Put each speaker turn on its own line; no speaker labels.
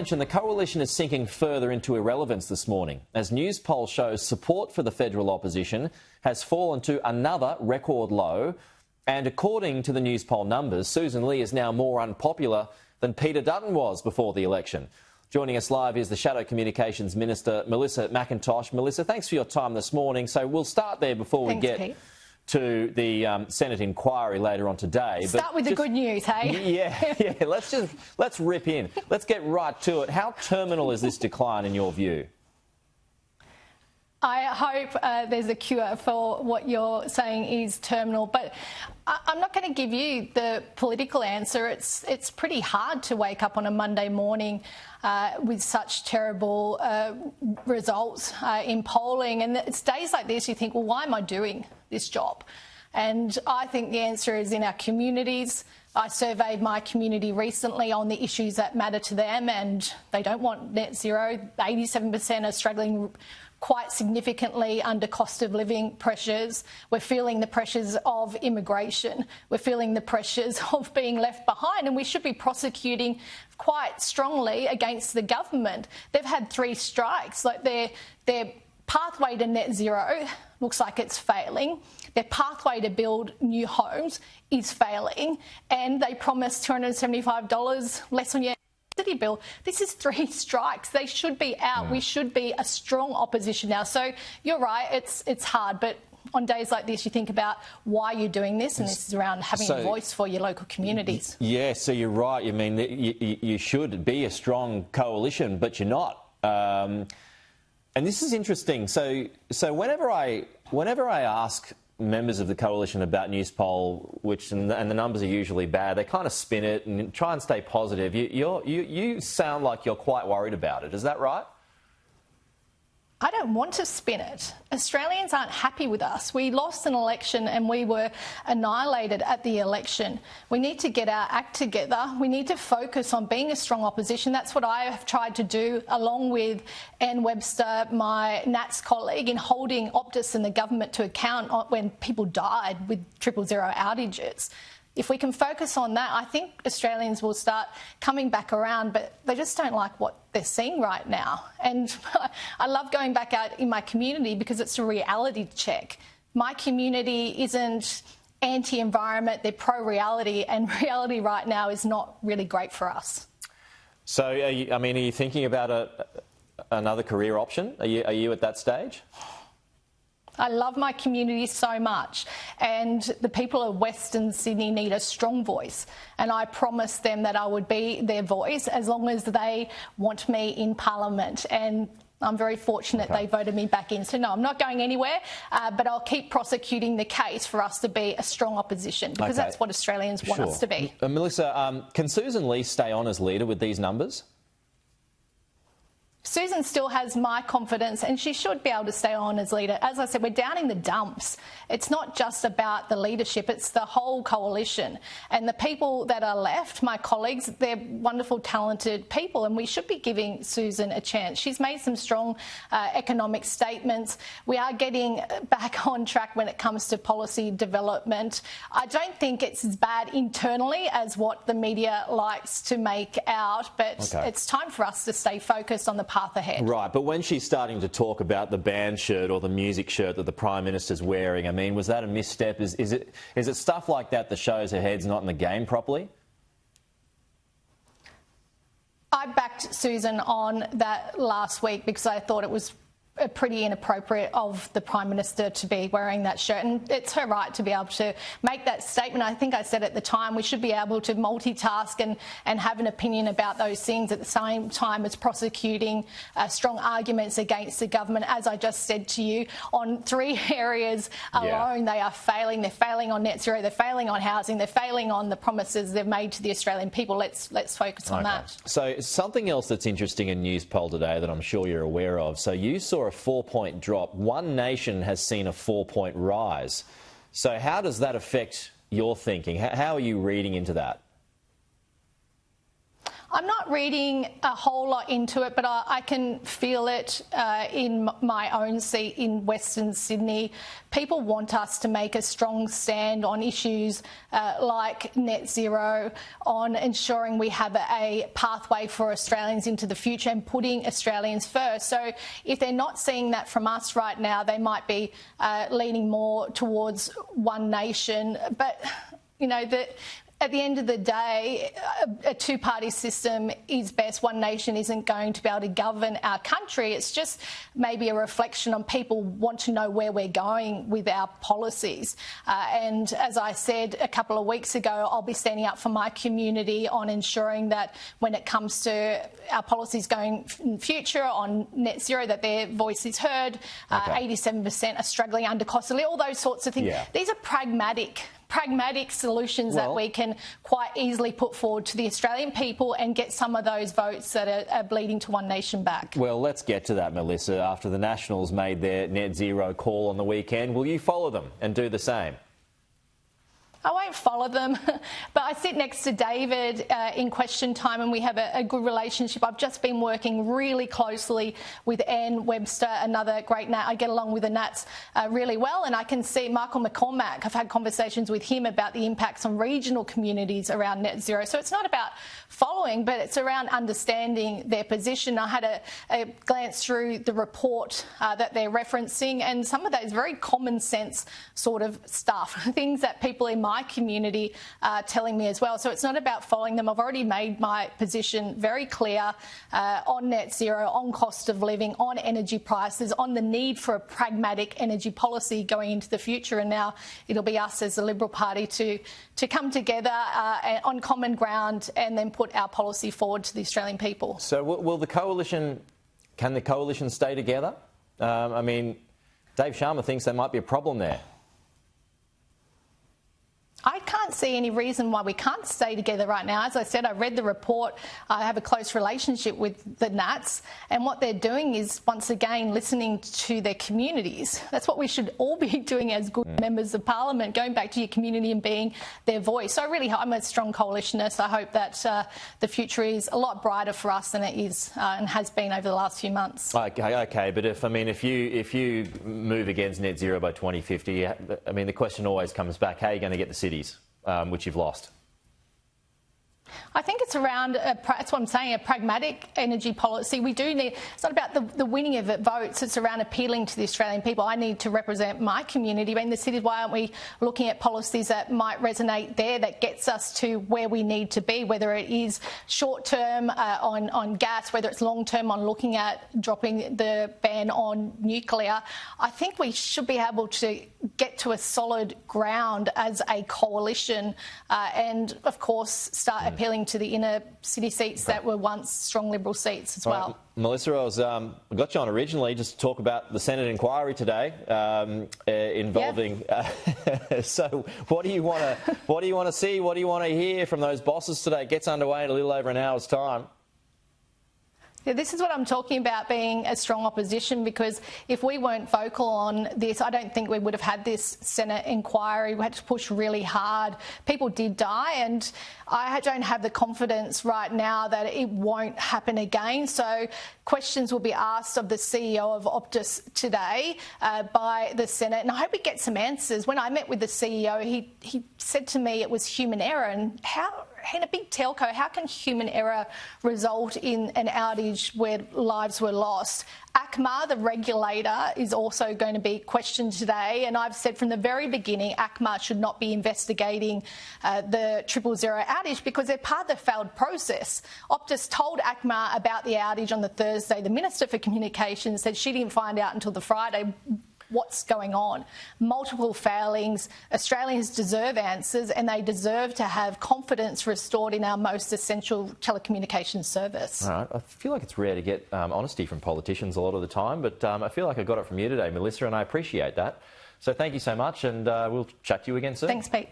The coalition is sinking further into irrelevance this morning as news poll shows support for the federal opposition has fallen to another record low. And according to the news poll numbers, Susan Lee is now more unpopular than Peter Dutton was before the election. Joining us live is the Shadow Communications Minister, Melissa McIntosh. Melissa, thanks for your time this morning. So we'll start there before we get to the Senate inquiry later on today.
Start with the good news, hey?
Yeah. Let's rip in. Let's get right to it. How terminal is this decline in your view?
I hope there's a cure for what you're saying is terminal, but I'm not going to give you the political answer. It's pretty hard to wake up on a Monday morning with such terrible results in polling. And it's days like this you think, well, why am I doing this job? And I think the answer is in our communities. I surveyed my community recently on the issues that matter to them, and they don't want net zero. 87% are struggling quite significantly under cost of living pressures. We're feeling the pressures of immigration. We're feeling the pressures of being left behind, and we should be prosecuting quite strongly against the government. They've had 3 strikes. Like their pathway to net zero looks like it's failing. Their pathway to build new homes is failing, and they promised $275 less on your city bill. This is 3 strikes. They should be out. We should be a strong opposition now. So you're right, it's hard, but on days like this you think about why you're doing this, and this is around having a voice for your local communities. Yeah,
so you're right. You mean you should be a strong coalition, but you're not. And this is interesting. So whenever I ask members of the coalition about news poll, and the numbers are usually bad, they kind of spin it and try and stay positive. You sound like you're quite worried about it. Is that right?
I don't want to spin it. Australians aren't happy with us. We lost an election and we were annihilated at the election. We need to get our act together. We need to focus on being a strong opposition. That's what I have tried to do, along with Anne Webster, my Nats colleague, in holding Optus and the government to account when people died with 000 outages. If we can focus on that, I think Australians will start coming back around, but they just don't like what they're seeing right now. And I love going back out in my community because it's a reality check. My community isn't anti-environment, they're pro-reality, and reality right now is not really great for us.
So, are you thinking about another career option? Are you at that stage?
I love my community so much, and the people of Western Sydney need a strong voice, and I promised them that I would be their voice as long as they want me in Parliament, and I'm very fortunate they voted me back in. So no, I'm not going anywhere, but I'll keep prosecuting the case for us to be a strong opposition, because that's what Australians want us to be.
Melissa, can Susan Lee stay on as leader with these numbers?
Susan still has my confidence, and she should be able to stay on as leader. As I said, we're down in the dumps. It's not just about the leadership, it's the whole coalition. And the people that are left, my colleagues, they're wonderful, talented people, and we should be giving Susan a chance. She's made some strong economic statements. We are getting back on track when it comes to policy development. I don't think it's as bad internally as what the media likes to make out, but it's time for us to stay focused on the path ahead.
Right, but when she's starting to talk about the band shirt or the music shirt that the Prime Minister's wearing, I mean, was that a misstep? Is it stuff like that that shows her head's not in the game properly?
I backed Susan on that last week because I thought it was pretty inappropriate of the Prime Minister to be wearing that shirt, and it's her right to be able to make that statement. I think I said at the time we should be able to multitask and have an opinion about those things at the same time as prosecuting strong arguments against the government. As I just said to you, on 3 areas alone, they are failing. They're failing on net zero, they're failing on housing, they're failing on the promises they've made to the Australian people. Let's focus on that.
So something else that's interesting in news poll today that I'm sure you're aware of. So you saw a 4-point drop. One Nation has seen a 4-point rise. So how does that affect your thinking? How are you reading into that?
I'm not reading a whole lot into it, but I can feel it in my own seat in Western Sydney. People want us to make a strong stand on issues like net zero, on ensuring we have a pathway for Australians into the future and putting Australians first. So if they're not seeing that from us right now, they might be leaning more towards one nation. But, you know, at the end of the day, a two-party system is best. One nation isn't going to be able to govern our country. It's just maybe a reflection on people want to know where we're going with our policies. And as I said a couple of weeks ago, I'll be standing up for my community on ensuring that when it comes to our policies going in the future on net zero, that their voice is heard. 87% are struggling under cost of living, all those sorts of things.
Yeah.
These are pragmatic solutions that we can quite easily put forward to the Australian people and get some of those votes that are bleeding to one nation back.
Well, let's get to that, Melissa. After the Nationals made their net zero call on the weekend, will you follow them and do the same?
I won't follow them, but I sit next to David in question time and we have a good relationship. I've just been working really closely with Anne Webster, another great Nat. I get along with the Nats really well, and I can see Michael McCormack. I've had conversations with him about the impacts on regional communities around net zero. So it's not about following, but it's around understanding their position. I had a glance through the report that they're referencing, and some of those very common sense sort of stuff, things that people in my community are telling me as well. So it's not about following them. I've already made my position very clear on net zero, on cost of living, on energy prices, on the need for a pragmatic energy policy going into the future. And now it'll be us as the Liberal Party to come together on common ground and then put our policy forward to the Australian people.
So will can the coalition stay together? I mean, Dave Sharma thinks there might be a problem there.
I can't see any reason why we can't stay together right now. As I said, I read the report. I have a close relationship with the Nats, and what they're doing is, once again, listening to their communities. That's what we should all be doing as good members of Parliament, going back to your community and being their voice. So I'm a strong coalitionist. I hope that the future is a lot brighter for us than it is and has been over the last few months.
Okay, but if you move against net zero by 2050, I mean, the question always comes back: how are you going to get the cities, which you've lost?
I think it's around, that's what I'm saying, a pragmatic energy policy. We do need, it's not about the winning of votes, it's around appealing to the Australian people. I need to represent my community. I mean, the cities, why aren't we looking at policies that might resonate there, that gets us to where we need to be, whether it is short-term on gas, whether it's long-term on looking at dropping the ban on nuclear. I think we should be able to get to a solid ground as a coalition and, of course, start appealing to the inner city seats that were once strong Liberal seats as well.
Melissa, I got you on originally just to talk about the Senate inquiry today involving. So, what do you want to see? What do you want to hear from those bosses today? It gets underway in a little over an hour's time.
Yeah, this is what I'm talking about, being a strong opposition, because if we weren't vocal on this, I don't think we would have had this Senate inquiry. We had to push really hard. People did die, and I don't have the confidence right now that it won't happen again. So questions will be asked of the CEO of Optus today by the Senate, and I hope we get some answers. When I met with the CEO, he said to me it was human error, and in a big telco, how can human error result in an outage where lives were lost? ACMA, the regulator, is also going to be questioned today, and I've said from the very beginning ACMA should not be investigating the 000 outage because they're part of the failed process. Optus told ACMA about the outage on the Thursday. The Minister for Communications said she didn't find out until the Friday what's going on. Multiple failings. Australians deserve answers, and they deserve to have confidence restored in our most essential telecommunications service.
All right. I feel like it's rare to get honesty from politicians a lot of the time, but I feel like I got it from you today, Melissa, and I appreciate that. So thank you so much, and we'll chat to you again soon.
Thanks, Pete.